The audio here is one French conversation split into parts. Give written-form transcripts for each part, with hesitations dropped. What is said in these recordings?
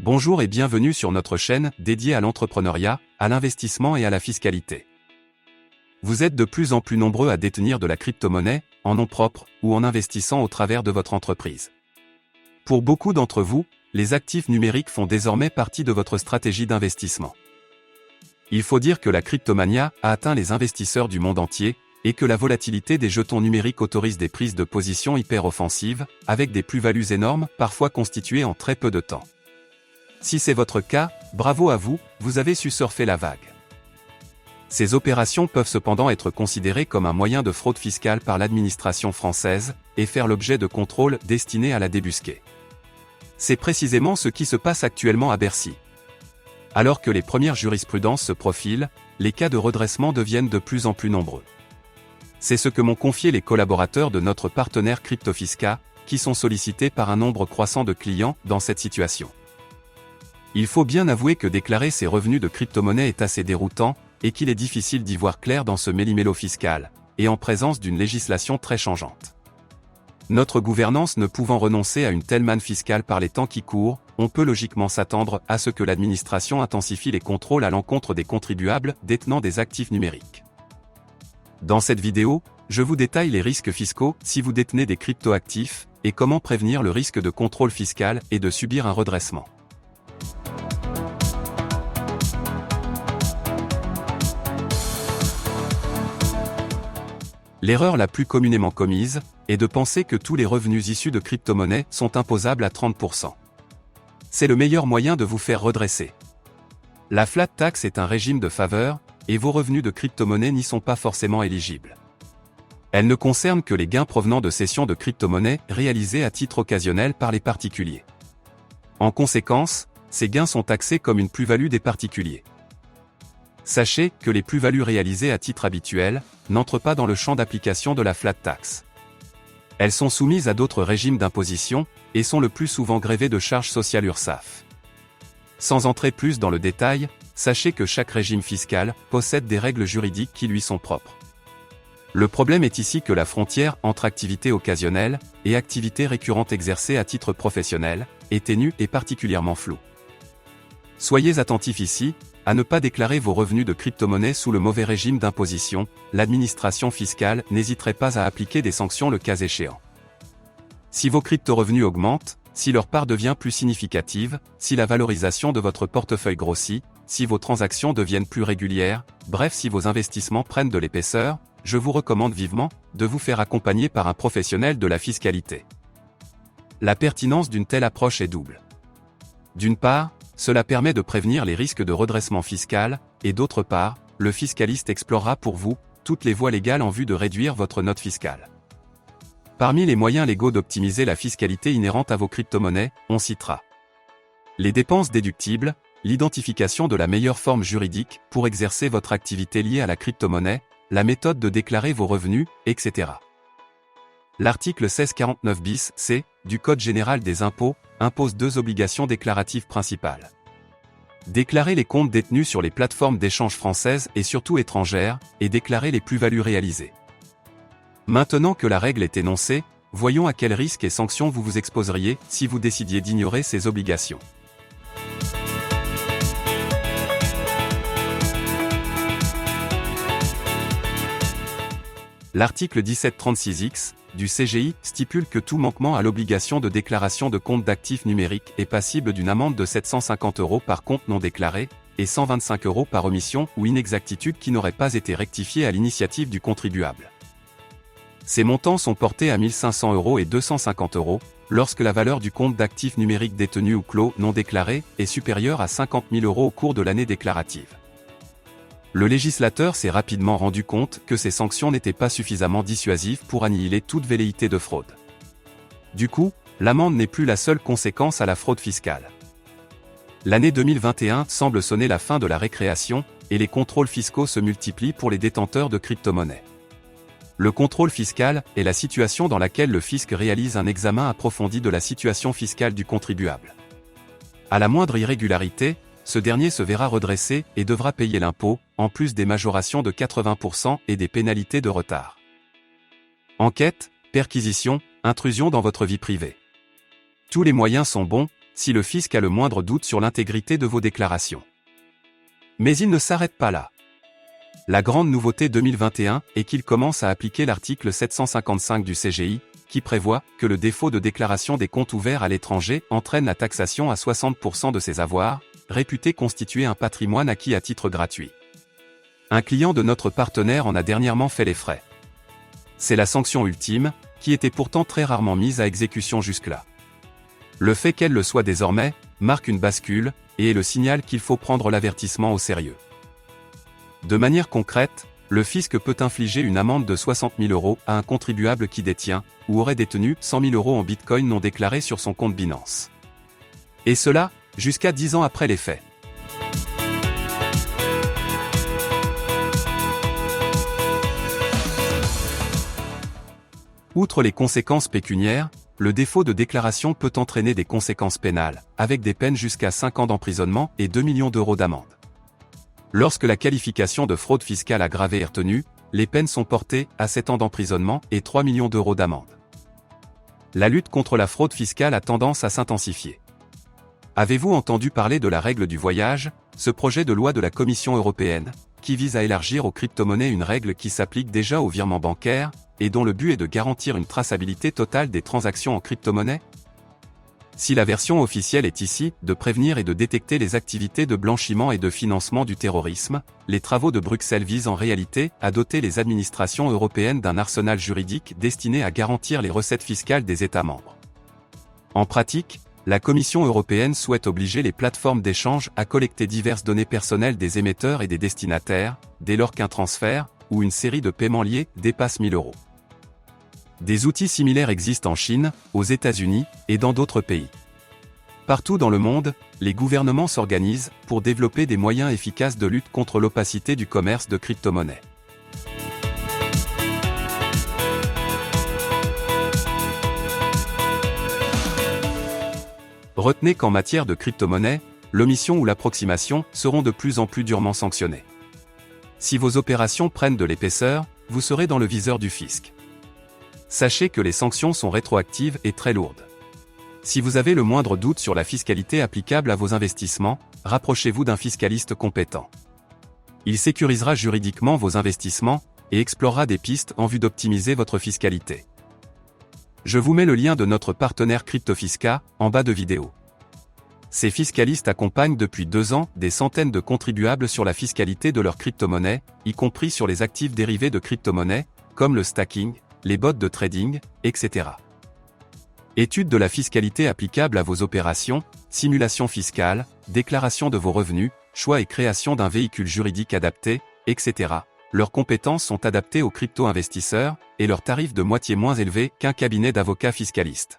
Bonjour et bienvenue sur notre chaîne dédiée à l'entrepreneuriat, à l'investissement et à la fiscalité. Vous êtes de plus en plus nombreux à détenir de la crypto-monnaie, en nom propre, ou en investissant au travers de votre entreprise. Pour beaucoup d'entre vous, les actifs numériques font désormais partie de votre stratégie d'investissement. Il faut dire que la cryptomania a atteint les investisseurs du monde entier, et que la volatilité des jetons numériques autorise des prises de position hyper offensives, avec des plus-values énormes, parfois constituées en très peu de temps. Si c'est votre cas, bravo à vous, vous avez su surfer la vague. Ces opérations peuvent cependant être considérées comme un moyen de fraude fiscale par l'administration française, et faire l'objet de contrôles destinés à la débusquer. C'est précisément ce qui se passe actuellement à Bercy. Alors que les premières jurisprudences se profilent, les cas de redressement deviennent de plus en plus nombreux. C'est ce que m'ont confié les collaborateurs de notre partenaire CryptoFisca, qui sont sollicités par un nombre croissant de clients dans cette situation. Il faut bien avouer que déclarer ses revenus de crypto-monnaie est assez déroutant, et qu'il est difficile d'y voir clair dans ce méli-mélo fiscal, et en présence d'une législation très changeante. Notre gouvernance ne pouvant renoncer à une telle manne fiscale par les temps qui courent, on peut logiquement s'attendre à ce que l'administration intensifie les contrôles à l'encontre des contribuables détenant des actifs numériques. Dans cette vidéo, je vous détaille les risques fiscaux si vous détenez des crypto-actifs, et comment prévenir le risque de contrôle fiscal et de subir un redressement. L'erreur la plus communément commise est de penser que tous les revenus issus de crypto-monnaies sont imposables à 30%. C'est le meilleur moyen de vous faire redresser. La flat tax est un régime de faveur, et vos revenus de crypto-monnaies n'y sont pas forcément éligibles. Elle ne concerne que les gains provenant de cessions de crypto-monnaies réalisées à titre occasionnel par les particuliers. En conséquence, ces gains sont taxés comme une plus-value des particuliers. Sachez que les plus-values réalisées à titre habituel n'entrent pas dans le champ d'application de la flat tax. Elles sont soumises à d'autres régimes d'imposition, et sont le plus souvent grevées de charges sociales URSSAF. Sans entrer plus dans le détail, sachez que chaque régime fiscal possède des règles juridiques qui lui sont propres. Le problème est ici que la frontière entre activité occasionnelle et activité récurrente exercée à titre professionnel est ténue et particulièrement floue. Soyez attentifs ici, à ne pas déclarer vos revenus de crypto-monnaie sous le mauvais régime d'imposition, l'administration fiscale n'hésiterait pas à appliquer des sanctions le cas échéant. Si vos crypto-revenus augmentent, si leur part devient plus significative, si la valorisation de votre portefeuille grossit, si vos transactions deviennent plus régulières, bref si vos investissements prennent de l'épaisseur, je vous recommande vivement de vous faire accompagner par un professionnel de la fiscalité. La pertinence d'une telle approche est double. D'une part, cela permet de prévenir les risques de redressement fiscal, et d'autre part, le fiscaliste explorera pour vous toutes les voies légales en vue de réduire votre note fiscale. Parmi les moyens légaux d'optimiser la fiscalité inhérente à vos crypto-monnaies, on citera les dépenses déductibles, l'identification de la meilleure forme juridique pour exercer votre activité liée à la crypto-monnaie, la méthode de déclarer vos revenus, etc. L'article 1649 bis C du Code général des impôts impose deux obligations déclaratives principales. Déclarer les comptes détenus sur les plateformes d'échange françaises et surtout étrangères, et déclarer les plus-values réalisées. Maintenant que la règle est énoncée, voyons à quels risques et sanctions vous vous exposeriez si vous décidiez d'ignorer ces obligations. L'article 1736X du CGI stipule que tout manquement à l'obligation de déclaration de compte d'actifs numériques est passible d'une amende de 750 € par compte non déclaré, et 125 € par omission ou inexactitude qui n'aurait pas été rectifiée à l'initiative du contribuable. Ces montants sont portés à 1 500 € et 250 € lorsque la valeur du compte d'actifs numériques détenu ou clos non déclaré est supérieure à 50 000 € au cours de l'année déclarative. Le législateur s'est rapidement rendu compte que ces sanctions n'étaient pas suffisamment dissuasives pour annihiler toute velléité de fraude. Du coup, l'amende n'est plus la seule conséquence à la fraude fiscale. L'année 2021 semble sonner la fin de la récréation, et les contrôles fiscaux se multiplient pour les détenteurs de crypto-monnaies. Le contrôle fiscal est la situation dans laquelle le fisc réalise un examen approfondi de la situation fiscale du contribuable. À la moindre irrégularité, ce dernier se verra redressé et devra payer l'impôt, en plus des majorations de 80% et des pénalités de retard. Enquête, perquisition, intrusion dans votre vie privée. Tous les moyens sont bons, si le fisc a le moindre doute sur l'intégrité de vos déclarations. Mais il ne s'arrête pas là. La grande nouveauté 2021 est qu'il commence à appliquer l'article 755 du CGI, qui prévoit que le défaut de déclaration des comptes ouverts à l'étranger entraîne la taxation à 60% de ses avoirs, réputés constituer un patrimoine acquis à titre gratuit. Un client de notre partenaire en a dernièrement fait les frais. C'est la sanction ultime, qui était pourtant très rarement mise à exécution jusque-là. Le fait qu'elle le soit désormais, marque une bascule, et est le signal qu'il faut prendre l'avertissement au sérieux. De manière concrète, le fisc peut infliger une amende de 60 000 € à un contribuable qui détient, ou aurait détenu 100 000 € en bitcoin non déclarés sur son compte Binance. Et cela, jusqu'à 10 ans après les faits. Outre les conséquences pécuniaires, le défaut de déclaration peut entraîner des conséquences pénales, avec des peines jusqu'à 5 ans d'emprisonnement et 2 millions d'euros d'amende. Lorsque la qualification de fraude fiscale aggravée est retenue, les peines sont portées à 7 ans d'emprisonnement et 3 millions d'euros d'amende. La lutte contre la fraude fiscale a tendance à s'intensifier. Avez-vous entendu parler de la règle du voyage, ce projet de loi de la Commission européenne, qui vise à élargir aux crypto-monnaies une règle qui s'applique déjà aux virements bancaires, et dont le but est de garantir une traçabilité totale des transactions en crypto-monnaie? Si la version officielle est ici, de prévenir et de détecter les activités de blanchiment et de financement du terrorisme, les travaux de Bruxelles visent en réalité à doter les administrations européennes d'un arsenal juridique destiné à garantir les recettes fiscales des États membres. En pratique, la Commission européenne souhaite obliger les plateformes d'échange à collecter diverses données personnelles des émetteurs et des destinataires, dès lors qu'un transfert, ou une série de paiements liés, dépasse 1 000 €. Des outils similaires existent en Chine, aux États-Unis, et dans d'autres pays. Partout dans le monde, les gouvernements s'organisent pour développer des moyens efficaces de lutte contre l'opacité du commerce de crypto-monnaies. Retenez qu'en matière de crypto-monnaie, l'omission ou l'approximation seront de plus en plus durement sanctionnées. Si vos opérations prennent de l'épaisseur, vous serez dans le viseur du fisc. Sachez que les sanctions sont rétroactives et très lourdes. Si vous avez le moindre doute sur la fiscalité applicable à vos investissements, rapprochez-vous d'un fiscaliste compétent. Il sécurisera juridiquement vos investissements et explorera des pistes en vue d'optimiser votre fiscalité. Je vous mets le lien de notre partenaire CryptoFisca en bas de vidéo. Ces fiscalistes accompagnent depuis 2 ans des centaines de contribuables sur la fiscalité de leurs crypto-monnaies, y compris sur les actifs dérivés de crypto-monnaies, comme le stacking, les bots de trading, etc. Étude de la fiscalité applicable à vos opérations, simulation fiscale, déclaration de vos revenus, choix et création d'un véhicule juridique adapté, etc. Leurs compétences sont adaptées aux crypto-investisseurs, et leurs tarifs de moitié moins élevés qu'un cabinet d'avocats fiscalistes.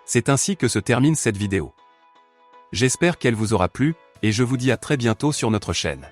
C'est ainsi que se termine cette vidéo. J'espère qu'elle vous aura plu, et je vous dis à très bientôt sur notre chaîne.